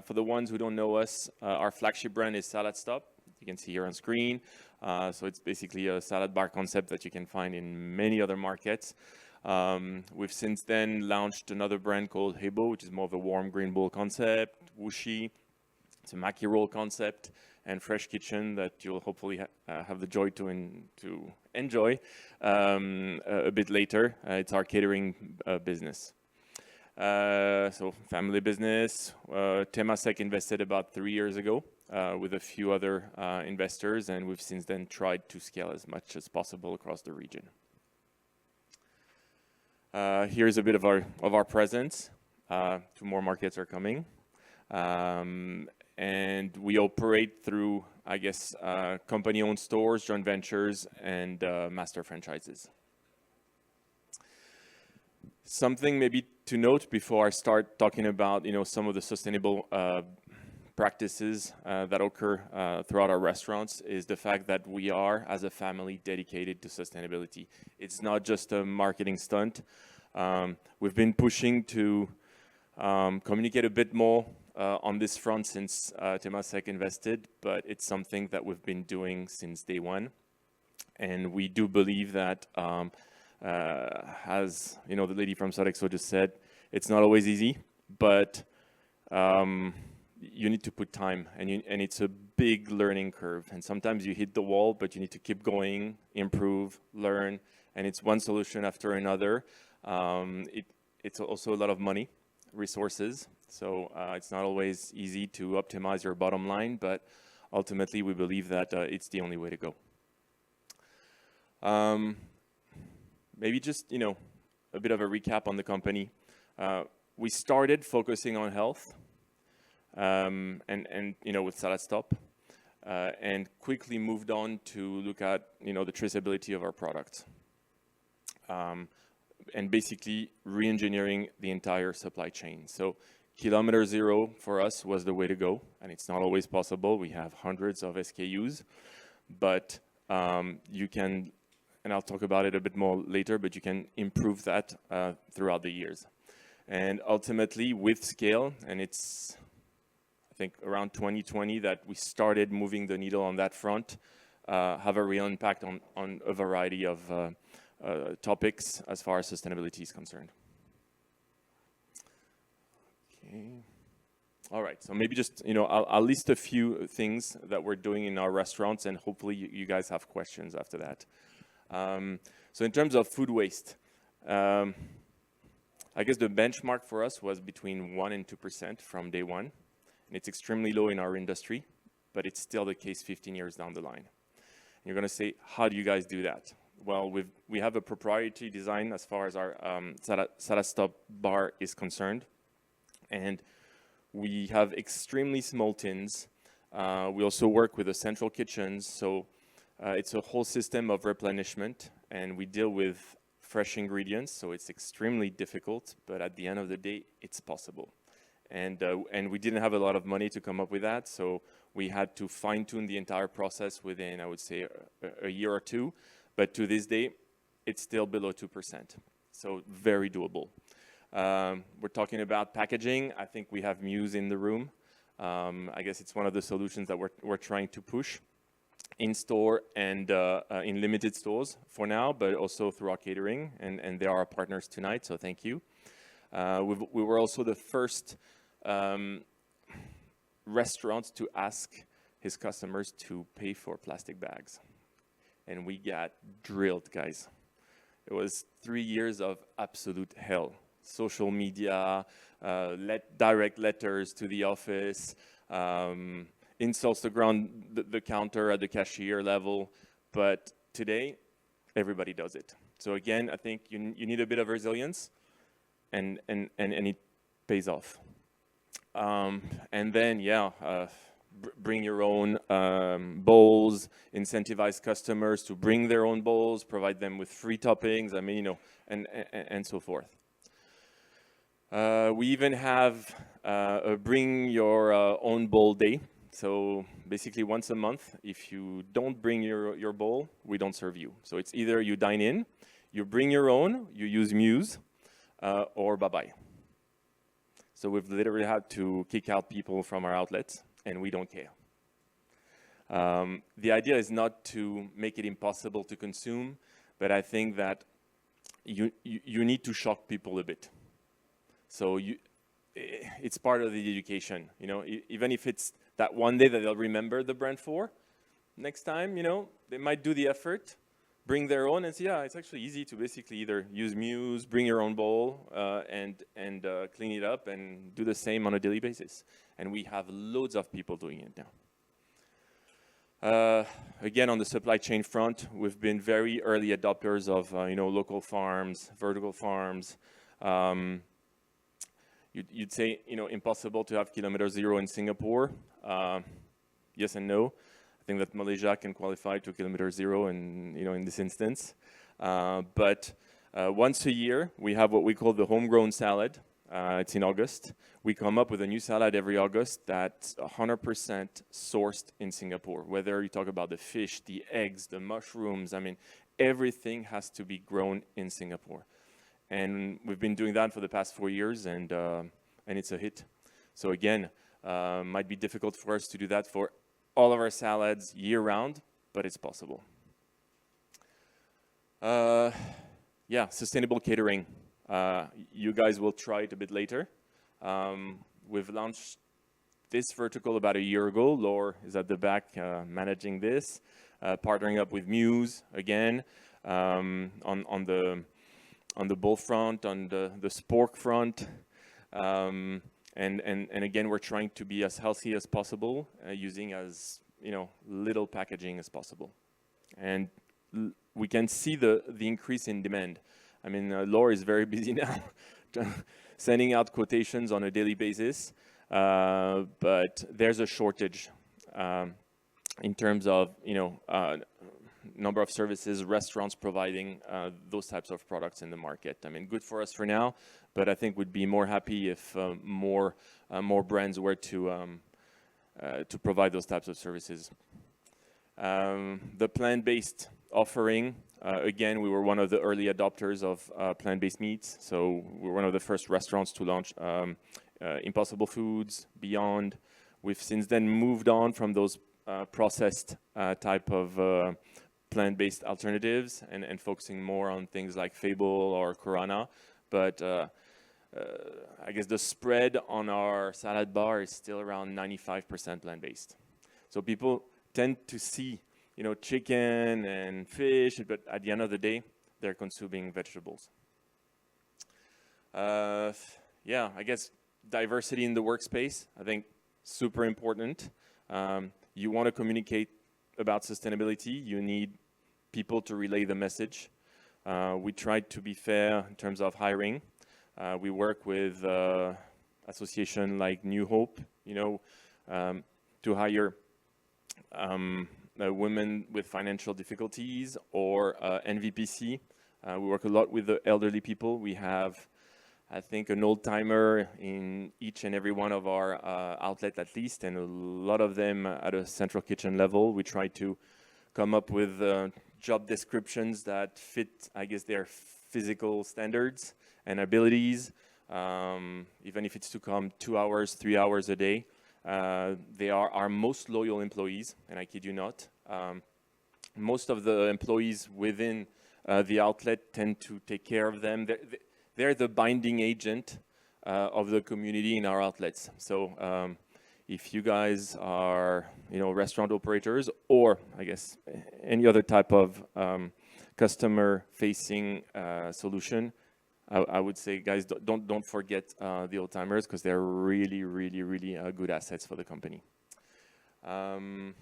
For the ones who don't know us, our flagship brand is SaladStop. You can see here on screen. So it's basically a salad bar concept that you can find in many other markets. We've since then launched another brand called Hebo, which is more of a warm green bowl concept. Wushi, it's a maki roll concept, and Fresh Kitchen that you'll hopefully have the joy to enjoy a bit later. It's our catering business. So family business. Temasek invested about 3 years ago with a few other investors, and we've since then tried to scale as much as possible across the region. Here's a bit of our presence. 2 more markets are coming. And we operate through, I guess, company-owned stores, joint ventures, and master franchises. Something maybe to note before I start talking about, some of the sustainable practices that occur throughout our restaurants is the fact that we are, as a family, dedicated to sustainability. It's not just a marketing stunt. We've been pushing to communicate a bit more on this front since Temasek invested, but it's something that we've been doing since day one. And we do believe that, as the lady from Sodexo just said, it's not always easy, but you need to put time, and it's a big learning curve. And sometimes you hit the wall, but you need to keep going, improve, learn, and it's one solution after another. It's also a lot of money, resources. So it's not always easy to optimize your bottom line, but ultimately we believe that it's the only way to go. Maybe just, a bit of a recap on the company. We started focusing on health and with SaladStop, and quickly moved on to look at, the traceability of our products. And basically re-engineering the entire supply chain. So kilometer zero for us was the way to go, and it's not always possible. We have hundreds of SKUs, but you can, and I'll talk about it a bit more later, but you can improve that throughout the years. And ultimately with scale, and it's, I think, around 2020 that we started moving the needle on that front, have a real impact on a variety of topics as far as sustainability is concerned. Okay. All right, so maybe just, I'll list a few things that we're doing in our restaurants, and hopefully you guys have questions after that. So in terms of food waste, I guess the benchmark for us was between 1% and 2% from day one, and it's extremely low in our industry, but it's still the case 15 years down the line. And you're gonna say, how do you guys do that? Well, we have a proprietary design as far as our SaladStop bar is concerned, and we have extremely small tins. We also work with the central kitchens, so it's a whole system of replenishment, and we deal with fresh ingredients, so it's extremely difficult, but at the end of the day, it's possible. And we didn't have a lot of money to come up with that, so we had to fine-tune the entire process within, I would say, a year or two. But to this day, it's still below 2%, so very doable. We're talking about packaging. I think we have Muse in the room. I guess it's one of the solutions that we're trying to push in store and in limited stores for now, but also through our catering, and they are our partners tonight, so thank you. We were also the first restaurant to ask his customers to pay for plastic bags. And we got drilled, guys. It was 3 years of absolute hell. Social media, direct letters to the office, insults around the counter at the cashier level. But today, everybody does it. So again, I think you need a bit of resilience, and it pays off. And then, bring your own bowls, incentivize customers to bring their own bowls, provide them with free toppings, and so forth. We even have a bring your own bowl day. So basically once a month, if you don't bring your bowl, we don't serve you. So it's either you dine in, you bring your own, you use Muse, or bye-bye. So we've literally had to kick out people from our outlets, and we don't care. The idea is not to make it impossible to consume, but I think that you need to shock people a bit. So it's part of the education, you know, even if it's that one day that they'll remember the brand for, next time, you know, they might do the effort, bring their own and say, yeah, it's actually easy to basically either use Muse, bring your own bowl, and clean it up and do the same on a daily basis. And we have loads of people doing it now. Again, on the supply chain front, we've been very early adopters of, you know, local farms, vertical farms. You'd say, you know, impossible to have kilometer zero in Singapore. Yes and no. I think that Malaysia can qualify to kilometer zero in, you know, in this instance. But once a year, we have what we call the homegrown salad. It's in August. We come up with a new salad every August that's 100% sourced in Singapore. Whether you talk about the fish, the eggs, the mushrooms, I mean, everything has to be grown in Singapore. And we've been doing that for the past 4 years, and it's a hit. So again, might be difficult for us to do that for all of our salads year-round, but it's possible. Yeah, sustainable catering. You guys will try it a bit later. We've launched this vertical about a year ago. Laure is at the back managing this, partnering up with Muse again on the bowl front, on the spork front. And again, we're trying to be as healthy as possible, using as, you know, little packaging as possible. And we can see the increase in demand. I mean, Laure is very busy now, sending out quotations on a daily basis, but there's a shortage in terms of, you know, number of services, restaurants providing those types of products in the market. I mean, good for us for now, but I think we'd be more happy if more brands were to provide those types of services. The plant-based offering, again, we were one of the early adopters of plant-based meats, so we were one of the first restaurants to launch Impossible Foods, Beyond. We've since then moved on from those processed type of plant-based alternatives and focusing more on things like Fable or Corona. But I guess the spread on our salad bar is still around 95% plant-based. So people tend to see, you know, chicken and fish, but at the end of the day, they're consuming vegetables. Yeah, I guess diversity in the workspace, I think super important. You want to communicate about sustainability, you need people to relay the message. We tried to be fair in terms of hiring. We work with association like New Hope, you know, to hire women with financial difficulties, or NVPC. We work a lot with the elderly people. We have, I think, an old-timer in each and every one of our outlets at least, and a lot of them at a central kitchen level. We try to come up with job descriptions that fit, I guess, their physical standards and abilities, even if it's to come 2 hours, 3 hours a day. They are our most loyal employees, and I kid you not. Most of the employees within the outlet tend to take care of them. They're the binding agent of the community in our outlets. So if you guys are, you know, restaurant operators, or I guess any other type of customer-facing solution, I would say, guys, don't forget the old timers, because they're really, really, really good assets for the company. In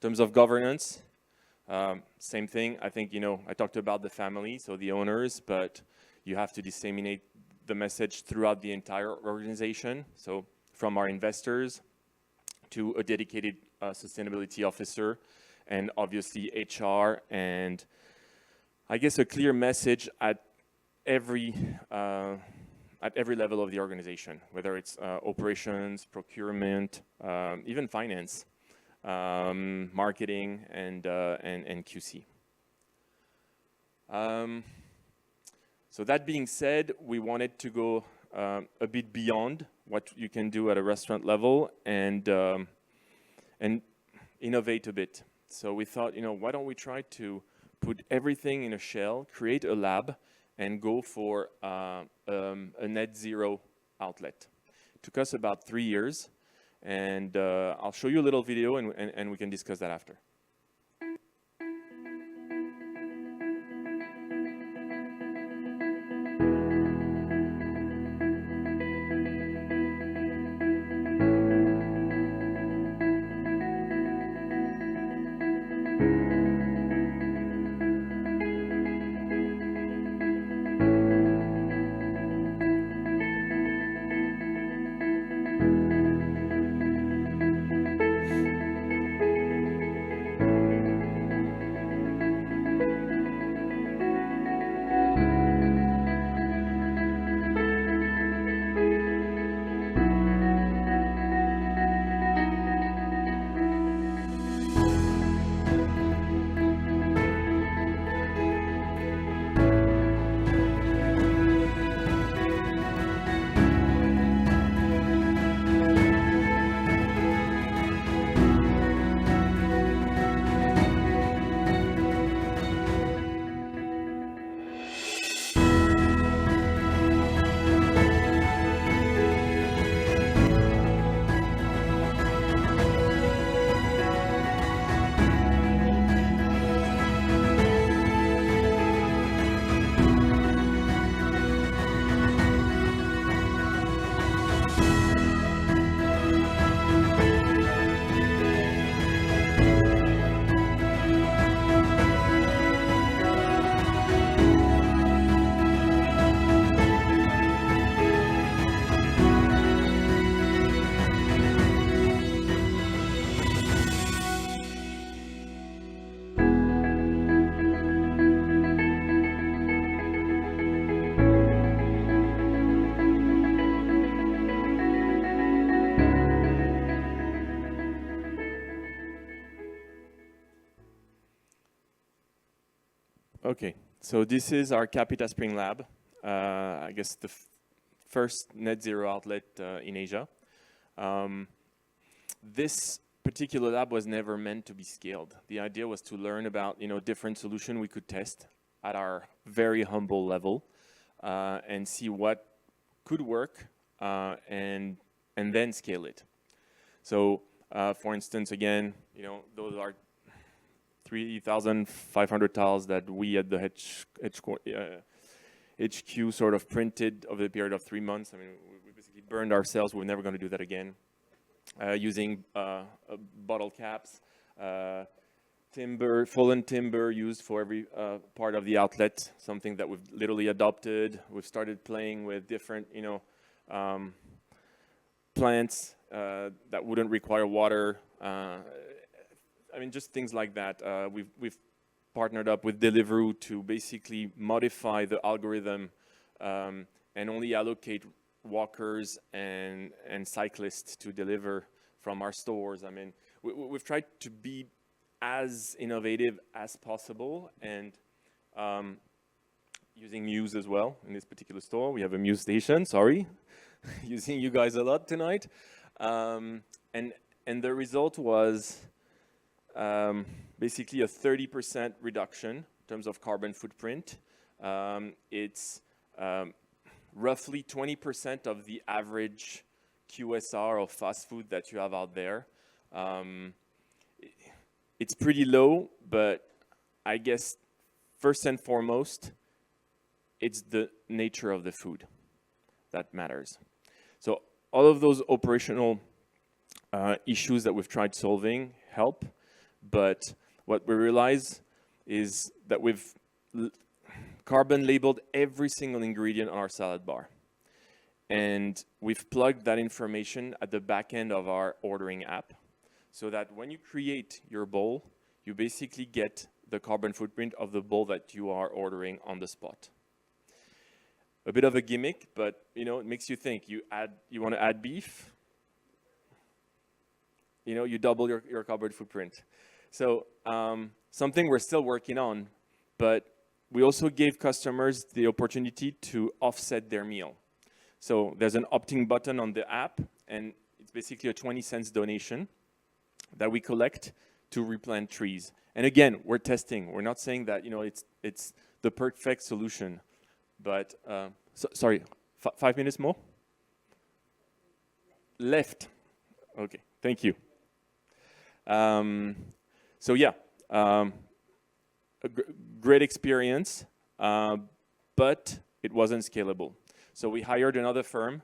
terms of governance, same thing. I think, you know, I talked about the family, so the owners, but you have to disseminate the message throughout the entire organization. So from our investors to a dedicated sustainability officer, and obviously HR, and I guess a clear message at every level of the organization, whether it's operations, procurement, even finance, marketing, and QC. So that being said, we wanted to go a bit beyond what you can do at a restaurant level and innovate a bit. So we thought, why don't we try to put everything in a shell, create a lab, and go for a net zero outlet. It took us about 3 years, and I'll show you a little video, and we can discuss that after. Okay, so this is our Capita Spring Lab. I guess the first net zero outlet in Asia. This particular lab was never meant to be scaled. The idea was to learn about different solutions we could test at our very humble level and see what could work and then scale it. So for instance, again, those are 3,500 tiles that we at the HQ sort of printed over the period of 3 months. I mean, we basically burned ourselves. We're never going to do that again. Using bottle caps, timber, fallen timber used for every part of the outlet, something that we've literally adopted. We've started playing with different, plants that wouldn't require water. I mean, just things like that. We've partnered up with Deliveroo to basically modify the algorithm and only allocate walkers and cyclists to deliver from our stores. I mean, we've tried to be as innovative as possible and using Muse as well in this particular store. We have a Muse station, sorry, using you guys a lot tonight. And the result was basically a 30% reduction in terms of carbon footprint. It's roughly 20% of the average QSR or fast food that you have out there. It's pretty low, but I guess first and foremost, it's the nature of the food that matters. So all of those operational issues that we've tried solving help. But what we realize is that we've carbon labeled every single ingredient on our salad bar. And we've plugged that information at the back end of our ordering app so that when you create your bowl, you basically get the carbon footprint of the bowl that you are ordering on the spot. A bit of a gimmick, but it makes you think. You want to add beef, you double your carbon footprint. So something we're still working on, but we also gave customers the opportunity to offset their meal. So there's an opting button on the app, and it's basically a 20 cents donation that we collect to replant trees. And again, we're testing. We're not saying that, you know, it's the perfect solution. But, sorry, 5 minutes more? Left. Okay, thank you. So yeah, a great experience, but it wasn't scalable. So we hired another firm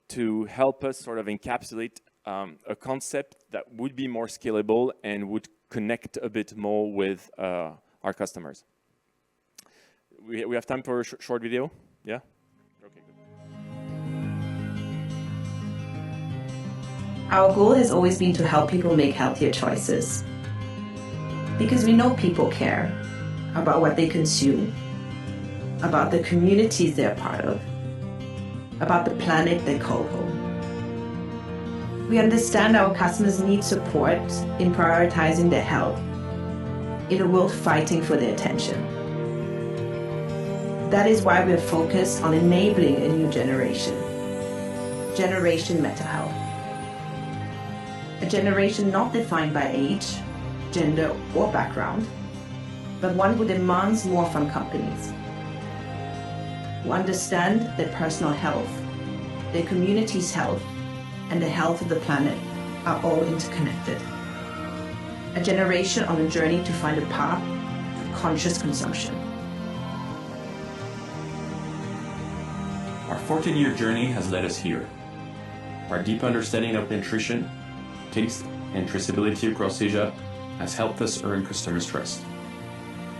to help us sort of encapsulate a concept that would be more scalable and would connect a bit more with our customers. We have time for a short video? Yeah? Okay, good. Our goal has always been to help people make healthier choices. Because we know people care about what they consume, about the communities they're part of, about the planet they call home. We understand our customers need support in prioritizing their health in a world fighting for their attention. That is why we're focused on enabling a new generation, Generation Meta Health. A generation not defined by age, gender, or background, but one who demands more from companies, who understand that personal health, their community's health, and the health of the planet are all interconnected. A generation on a journey to find a path to conscious consumption. Our 14-year journey has led us here. Our deep understanding of nutrition, taste, and traceability across Asia has helped us earn customers' trust,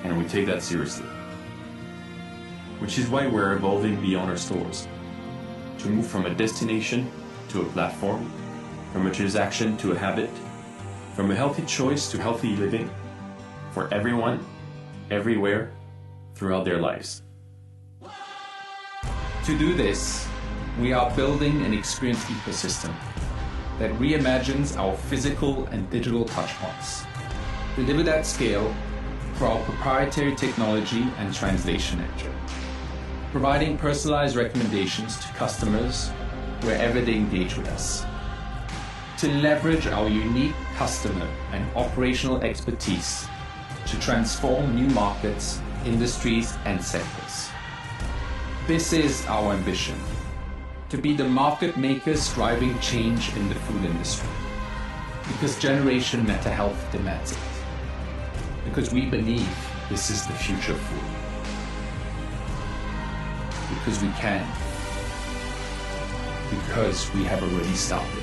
and we take that seriously. Which is why we're evolving beyond our stores, to move from a destination to a platform, from a transaction to a habit, from a healthy choice to healthy living, for everyone, everywhere, throughout their lives. To do this, we are building an experience ecosystem that reimagines our physical and digital touchpoints, delivered at scale through our proprietary technology and translation engine, providing personalized recommendations to customers wherever they engage with us. To leverage our unique customer and operational expertise to transform new markets, industries, and sectors. This is our ambition, to be the market makers driving change in the food industry. Because Generation Meta Health demands it. Because we believe this is the future of food. Because we can. Because we have already started.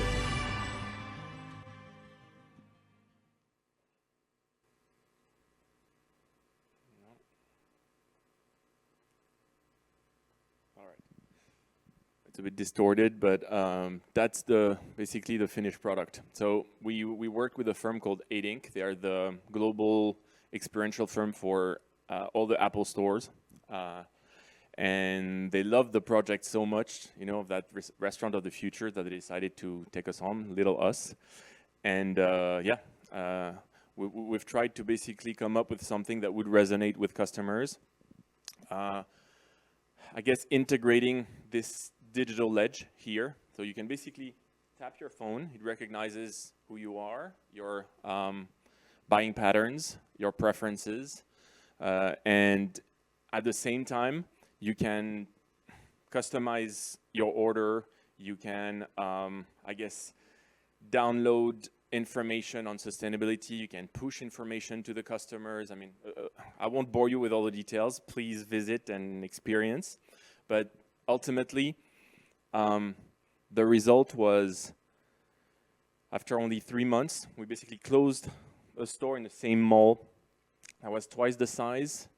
It's a bit distorted, but that's basically the finished product. So we work with a firm called 8 Inc. They are the global experiential firm for all the Apple stores. And they loved the project so much, you know, that restaurant of the future, that they decided to take us on, Little Us. And we've tried to basically come up with something that would resonate with customers. I guess integrating this digital ledge here. So you can basically tap your phone. It recognizes who you are, your buying patterns, your preferences. And at the same time, you can customize your order. You can, I guess, download information on sustainability. You can push information to the customers. I mean, I won't bore you with all the details. Please visit and experience. But ultimately, the result was, after only 3 months, we basically closed a store in the same mall that was twice the size,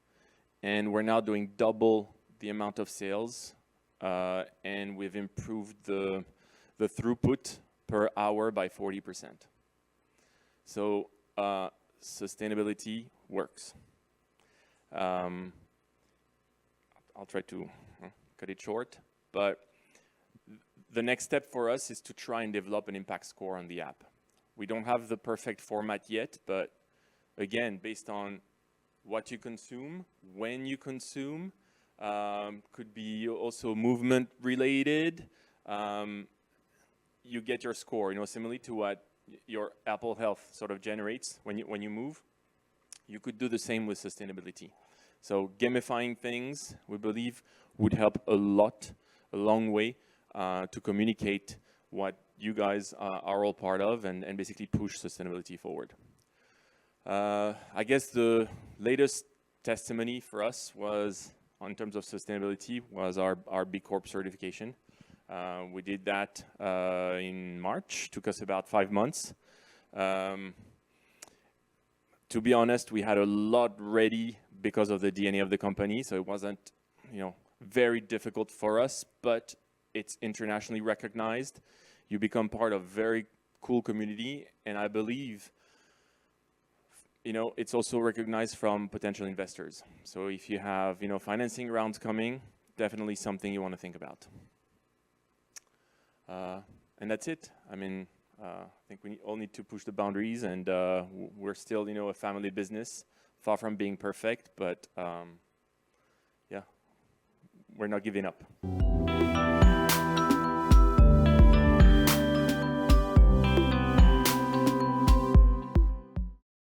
and we're now doing double the amount of sales, and we've improved the throughput per hour by 40%. So sustainability works. I'll try to cut it short, but the next step for us is to try and develop an impact score on the app. We don't have the perfect format yet, but again, based on what you consume, when you consume, could be also movement related. You get your score, you know, similarly to what your Apple Health sort of generates when you move. You could do the same with sustainability. So gamifying things, we believe, would help a long way to communicate what you guys are all part of and basically push sustainability forward. I guess the latest testimony for us was, in terms of sustainability, was our B Corp certification. We did that in March, took us about 5 months. To be honest, we had a lot ready because of the DNA of the company, so it wasn't, you know, very difficult for us, but it's internationally recognized. You become part of a very cool community, and I believe, you know, it's also recognized from potential investors. So if you have, you know, financing rounds coming, definitely something you want to think about. And that's it. I mean, I think we all need to push the boundaries, and we're still, you know, a family business, far from being perfect, but yeah, we're not giving up.